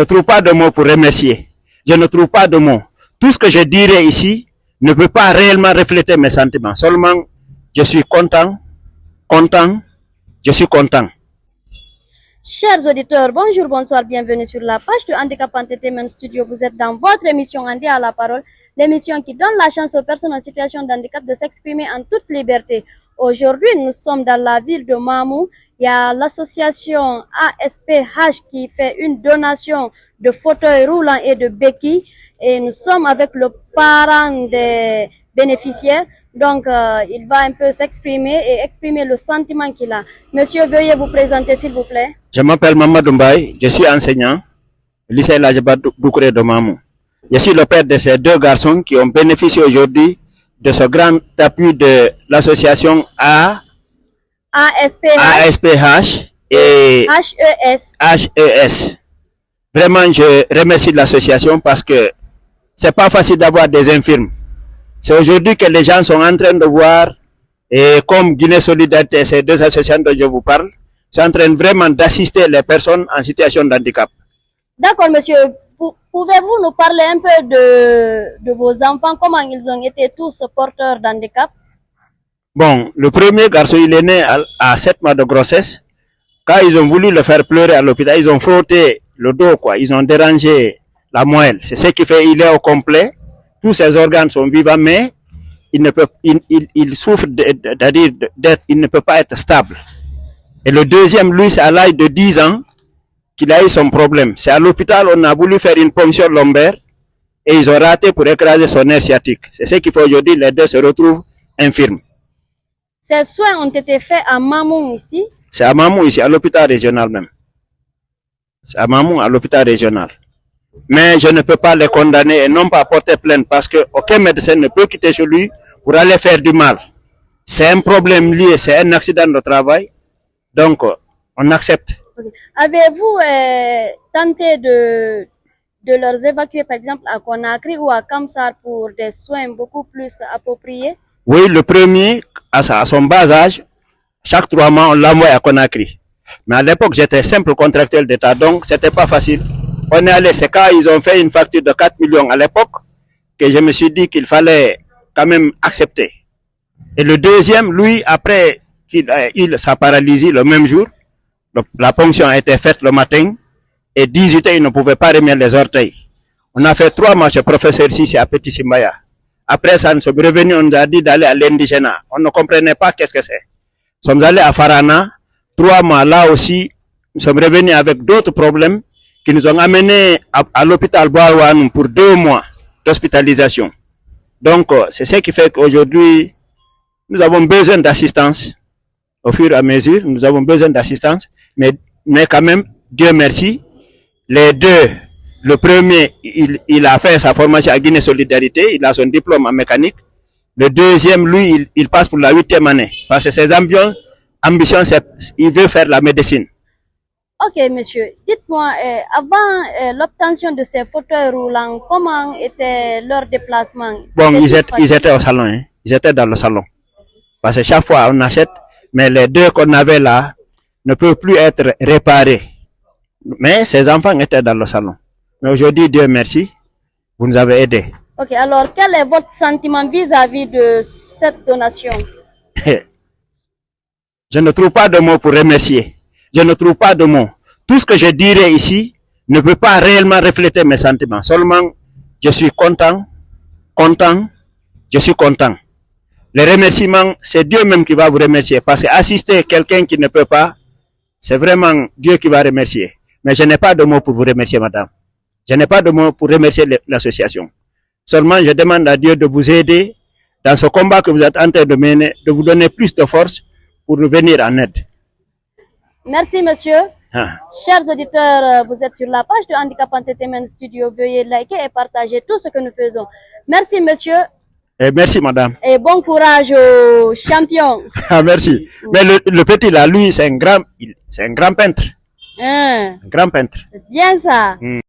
Je ne trouve pas de mots pour remercier. Je ne trouve pas de mots. Tout ce que je dirais ici ne peut pas réellement refléter mes sentiments. Seulement, je suis content, je suis content. Chers auditeurs, bonjour, bonsoir, bienvenue sur la page de Handicap Entertainment Studio. Vous êtes dans votre émission Handi à la parole, l'émission qui donne la chance aux personnes en situation de handicap de s'exprimer en toute liberté. Aujourd'hui, nous sommes dans la ville de Mamou. Il y a l'association ASPH qui fait une donation de fauteuils roulants et de béquilles. Et nous sommes avec le parent des bénéficiaires. Donc, il va un peu s'exprimer et exprimer le sentiment qu'il a. Monsieur, veuillez vous présenter, s'il vous plaît. Je m'appelle Mamadou Mbaye, je suis enseignant au lycée Lajebat Doucouré de Mamou. Je suis le père de ces deux garçons qui ont bénéficié aujourd'hui de ce grand appui de l'association ASPH et HES. Vraiment, je remercie l'association parce que c'est pas facile d'avoir des infirmes. C'est aujourd'hui que les gens sont en train de voir, et comme Guinée Solidarité, ces deux associations dont je vous parle, sont en train vraiment d'assister les personnes en situation de handicap. D'accord, monsieur. Pouvez-vous nous parler un peu de vos enfants, comment ils ont été tous porteurs d'handicap? Bon, le premier garçon, il est né à 7 mois de grossesse. Quand ils ont voulu le faire pleurer à l'hôpital, ils ont frotté le dos, quoi. Ils ont dérangé la moelle. C'est ce qui fait qu'il est au complet. Tous ses organes sont vivants, mais il souffre il ne peut pas être stable. Et le deuxième, lui, c'est à l'âge de 10 ans qu'il a eu son problème. C'est à l'hôpital, on a voulu faire une ponction lombaire et ils ont raté pour écraser son nerf sciatique. C'est ce qui fait aujourd'hui les deux se retrouvent infirmes. Ces soins ont été faits à Mamou ici? C'est à Mamou ici, à l'hôpital régional même. C'est à Mamou, à l'hôpital régional. Mais je ne peux pas les condamner et non pas porter plainte parce qu'aucun médecin ne peut quitter chez lui pour aller faire du mal. C'est un problème lié, c'est un accident de travail. Donc, on accepte. Okay. Avez-vous tenté de leur évacuer, par exemple, à Conakry ou à Kamsar pour des soins beaucoup plus appropriés? Oui, le premier, à son bas âge, chaque 3 mois, on l'envoie à Conakry. Mais à l'époque, j'étais simple contractuel d'État, donc c'était pas facile. On est allé, c'est quand ils ont fait une facture de 4 millions à l'époque que je me suis dit qu'il fallait quand même accepter. Et le deuxième, lui, après qu'il s'est paralysé le même jour, la ponction a été faite le matin et 18 ans, il ne pouvait pas remettre les orteils. On a fait 3 mois chez professeur Sissi à Petit Simbaya. Après ça, nous sommes revenus, on nous a dit d'aller à l'Indigéna. On ne comprenait pas qu'est-ce que c'est. Nous sommes allés à Farana, 3 mois là aussi, nous sommes revenus avec d'autres problèmes qui nous ont amenés à l'hôpital Boaouane pour 2 mois d'hospitalisation. Donc, c'est ce qui fait qu'aujourd'hui, nous avons besoin d'assistance. Au fur et à mesure, nous avons besoin d'assistance. Mais quand même, Dieu merci, les deux, le premier, il a fait sa formation à Guinée Solidarité, il a son diplôme en mécanique. Le deuxième, lui, il passe pour la 8e année. Parce que ses ambitions, c'est il veut faire la médecine. Ok, monsieur. Dites-moi, avant l'obtention de ces fauteuils roulants, comment était leur déplacement? Bon, ils étaient au salon, hein. Ils étaient dans le salon. Parce que chaque fois, on achète, mais les deux qu'on avait là ne peuvent plus être réparés. Mais ces enfants étaient dans le salon. Mais aujourd'hui, Dieu merci, vous nous avez aidés. Ok, alors quel est votre sentiment vis-à-vis de cette donation? Je ne trouve pas de mots pour remercier. Je ne trouve pas de mots. Tout ce que je dirais ici ne peut pas réellement refléter mes sentiments. Seulement, je suis content, je suis content. Les remerciements, c'est Dieu même qui va vous remercier. Parce qu'assister quelqu'un qui ne peut pas, c'est vraiment Dieu qui va remercier. Mais je n'ai pas de mots pour vous remercier, madame. Je n'ai pas de mots pour remercier l'association. Seulement, je demande à Dieu de vous aider dans ce combat que vous êtes en train de mener, de vous donner plus de force pour nous venir en aide. Merci, monsieur. Chers auditeurs, vous êtes sur la page de Handicap Entertainment Studio. Veuillez liker et partager tout ce que nous faisons. Merci, monsieur. Et merci, madame. Et bon courage aux champions. Ah, merci. Mais le petit là, lui, c'est un grand peintre. Un grand peintre. C'est bien ça.